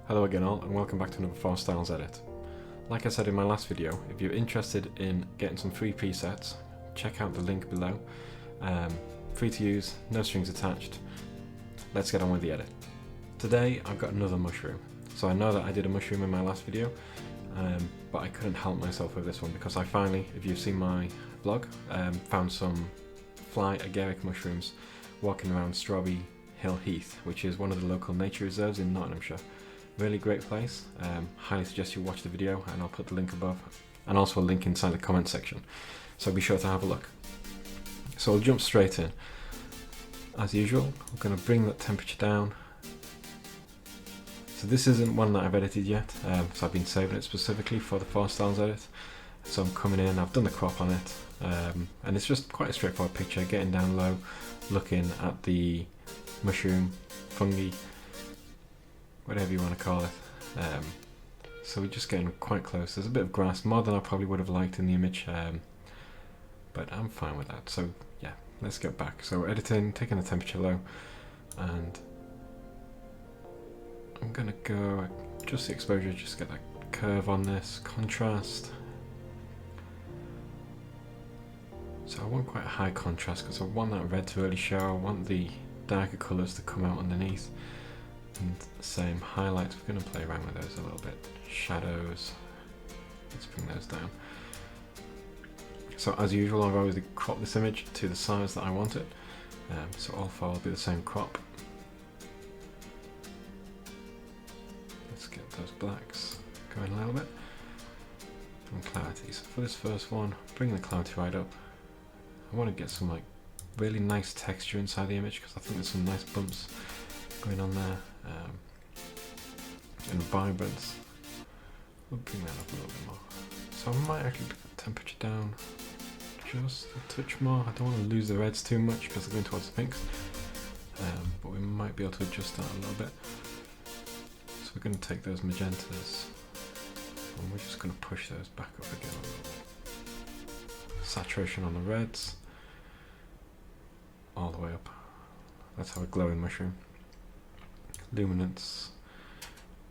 Hello again all, and welcome back to another 4 Styles edit. Like I said in my last video, if you're interested in getting some free presets, check out the link below. Free to use, no strings attached. Let's get on with the edit. Today I've got another mushroom. So I know that I did a mushroom in my last video, but I couldn't help myself with this one because I finally, if you've seen my vlog, found some fly agaric mushrooms walking around Strawberry Hill Heath, which is one of the local nature reserves in Nottinghamshire. Really great place. Highly suggest you watch the video, and I'll put the link above and also a link inside the comment section, so be sure to have a look. So we'll jump straight in. As usual, I'm going to bring that temperature down. So this isn't one that I've edited yet, so I've been saving it specifically for the 4 Styles edit. So I'm coming in, I've done the crop on it, and it's just quite a straightforward picture, getting down low, looking at the mushroom, fungi, whatever you want to call it. So we're just getting quite close. There's a bit of grass, more than I probably would have liked in the image, but I'm fine with that. So yeah, let's get back. So we're editing, taking the temperature low, and I'm gonna go adjust the exposure, just get that curve on this, contrast. So I want quite a high contrast because I want that red to really show. I want the darker colours to come out underneath. And same highlights, we're going to play around with those a little bit. Shadows, let's bring those down. So as usual, I've always cropped this image to the size that I want it. So all 4 will be the same crop. Let's get those blacks going a little bit. And clarity. So for this first one, bring the clarity right up. I want to get some like really nice texture inside the image because I think there's some nice bumps going on there, and vibrance. We'll bring that up a little bit more. So I might actually put the temperature down just a touch more. I don't want to lose the reds too much because they're going towards the pinks, but we might be able to adjust that a little bit. So we're going to take those magentas and we're just going to push those back up again a little bit. Saturation on the reds, all the way up. Let's have a glowing mushroom. Luminance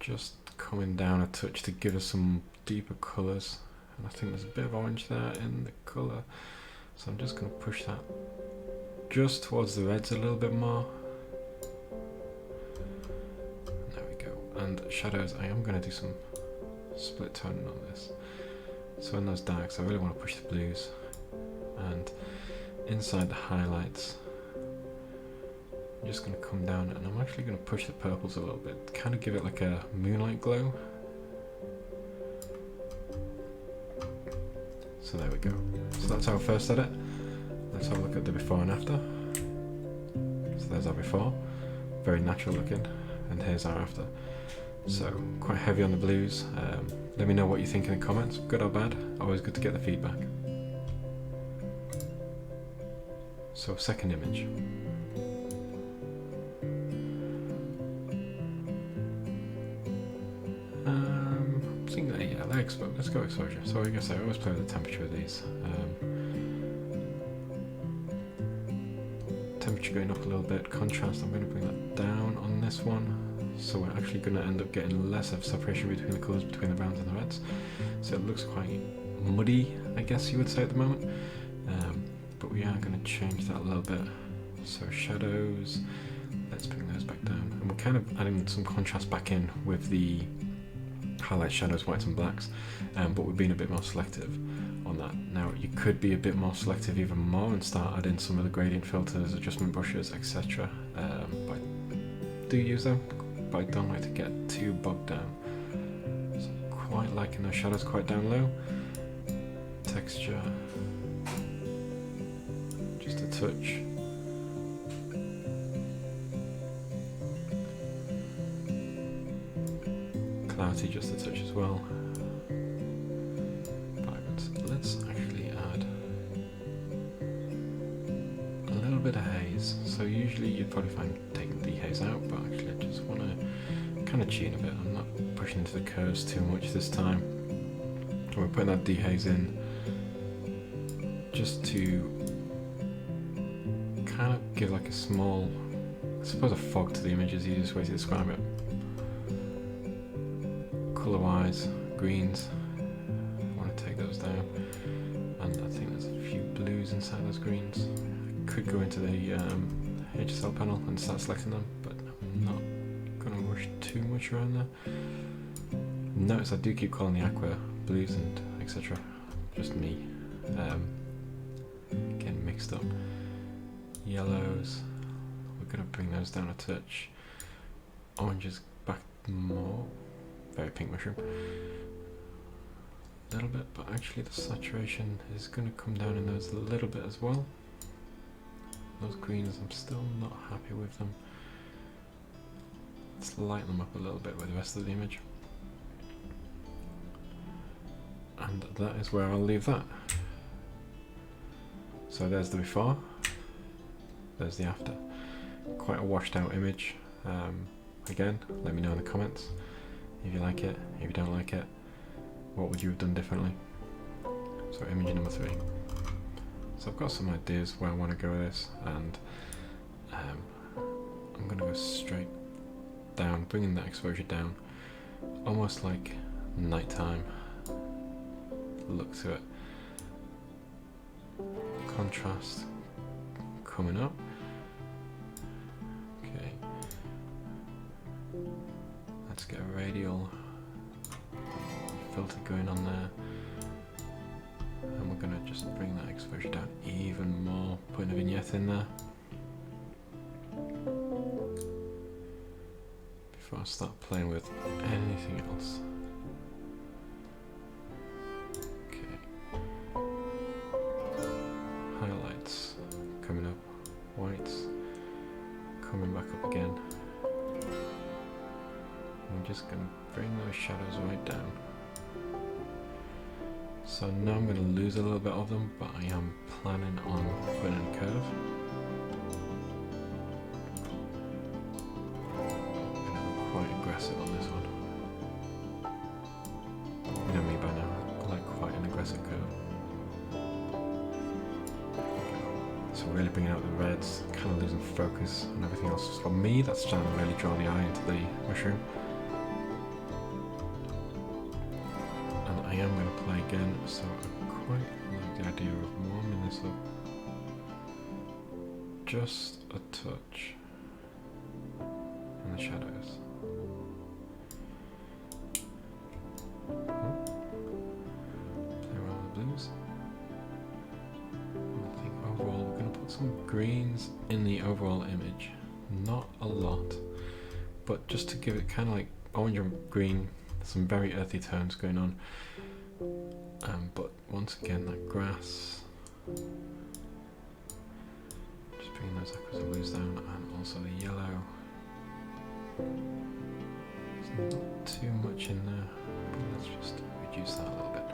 just coming down a touch to give us some deeper colours, and I think there's a bit of orange there in the colour, so I'm just going to push that just towards the reds a little bit more. There we go. And shadows, I am going to do some split toning on this. So in those darks I really want to push the blues, and inside the highlights I'm just going to come down, and I'm actually going to push the purples a little bit, kind of give it like a moonlight glow. So there we go. So that's our first edit. Let's have a look at the before and after. So there's our before, very natural looking, and here's our after. So quite heavy on the blues. Let me know what you think in the comments, good or bad, always good to get the feedback. So second image. Let's go exposure. So I guess I always play with the temperature of these. Temperature going up a little bit, contrast, I'm going to bring that down on this one. So we're actually going to end up getting less of separation between the colours, between the browns and the reds. So it looks quite muddy, I guess you would say at the moment. But we are going to change that a little bit. So shadows, let's bring those back down. And we're kind of adding some contrast back in with the highlight, shadows, whites and blacks, but we're being a bit more selective on that. Now you could be a bit more selective even more and start adding some of the gradient filters, adjustment brushes, etc. But I do use them, but I don't like to get too bogged down. So I'm quite liking those shadows quite down low. Texture, just a touch. Clarity just a touch as well. Vibrance. Let's actually add a little bit of haze. So usually you'd probably find taking the haze out, but actually I just want to kind of tune a bit. I'm not pushing into the curves too much this time. We're putting that dehaze in just to kind of give like a small I suppose a fog to the image is the easiest way to describe it. Colour wise, greens, I want to take those down, and I think there's a few blues inside those greens. I could go into the HSL panel and start selecting them, but I'm not going to rush too much around there. Notice I do keep calling the aqua blues and etc. Just me getting mixed up. Yellows, we're going to bring those down a touch. Oranges back more. Very pink mushroom. A little bit, but actually the saturation is going to come down in those a little bit as well. Those greens, I'm still not happy with them. Let's lighten them up a little bit with the rest of the image. And that is where I'll leave that. So there's the before, there's the after. Quite a washed out image. Again, let me know in the comments if you like it, if you don't like it, what would you have done differently. So image number 3. So I've got some ideas where I want to go with this, and I'm going to go straight down, bringing that exposure down, almost like nighttime look to it. Contrast coming up. Okay. Let's get a radial filter going on there. And we're going to just bring that exposure down even more, putting a vignette in there. Before I start playing with anything else. Highlights coming up, whites coming back up again. I'm just going to bring those shadows right down. So now I'm going to lose a little bit of them, but I am planning on putting in a curve. I'm going to go quite aggressive on this one. You know me by now, I like quite an aggressive curve. So really bringing out the reds, kind of losing focus on everything else. For me, that's trying to really draw the eye into the mushroom. And I am going to play again, so I quite like the idea of warming this up just a touch in the shadows. Play around with the blues. I think overall we're going to put some greens in the overall image. Not a lot, but just to give it kind of like orange and green, some very earthy tones going on. But once again, that grass. Just bringing those aquas and blues down, and also the yellow. There's not too much in there, but let's just reduce that a little bit.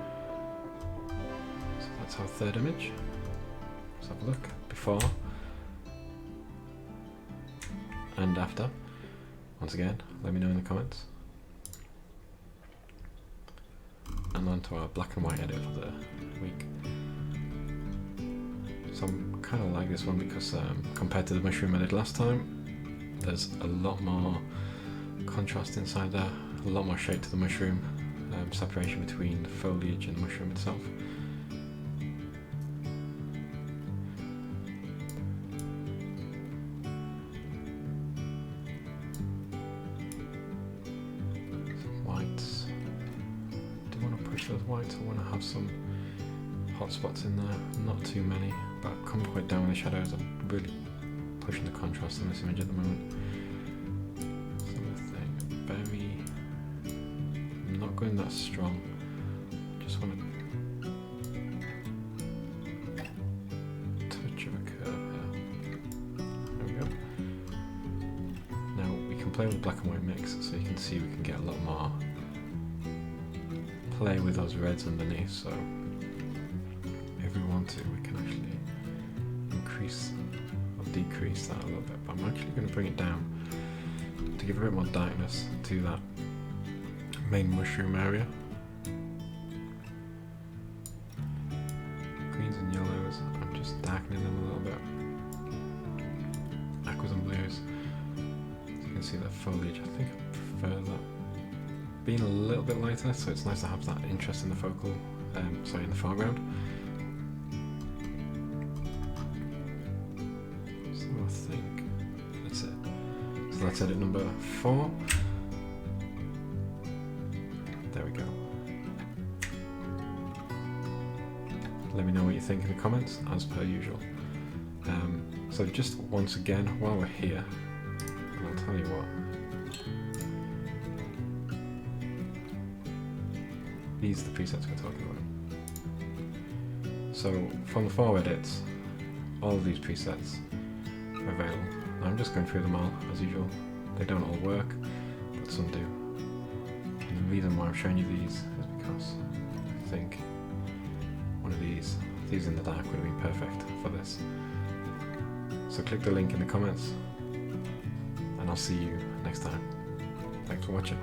So that's our third image. Let's have a look. Before and after. Once again, let me know in the comments. And on to our black and white edit for the week. So I'm kind of like this one because compared to the mushroom I did last time, there's a lot more contrast inside there, a lot more shape to the mushroom, separation between the foliage and the mushroom itself. Some whites. Do want to push those whites, I want to have some hot spots in there, not too many, but I've come quite down with the shadows. I'm really pushing the contrast in this image at the moment. Something very, I'm not going that strong, just want a touch of a curve here. There we go. Now we can play with black and white mix, so you can see we can get a lot more play with those reds underneath, so if we want to, we can actually increase or decrease that a little bit, but I'm actually going to bring it down to give a bit more darkness to that main mushroom area. Greens and yellows, I'm just darkening them a little bit. Aquas and blues. can see that foliage. I think I prefer that being a little bit lighter, so it's nice to have that interest in the in the foreground. So I think that's it. So that's edit number 4. There we go. Let me know what you think in the comments, as per usual. So just once again, while we're here, and I'll tell you what. These are the presets we're talking about. So from the 4 edits, all of these presets are available. Now I'm just going through them all, as usual. They don't all work, but some do. And the reason why I'm showing you these is because I think one of these in the dark would have been perfect for this. So click the link in the comments, and I'll see you next time. Thanks for watching.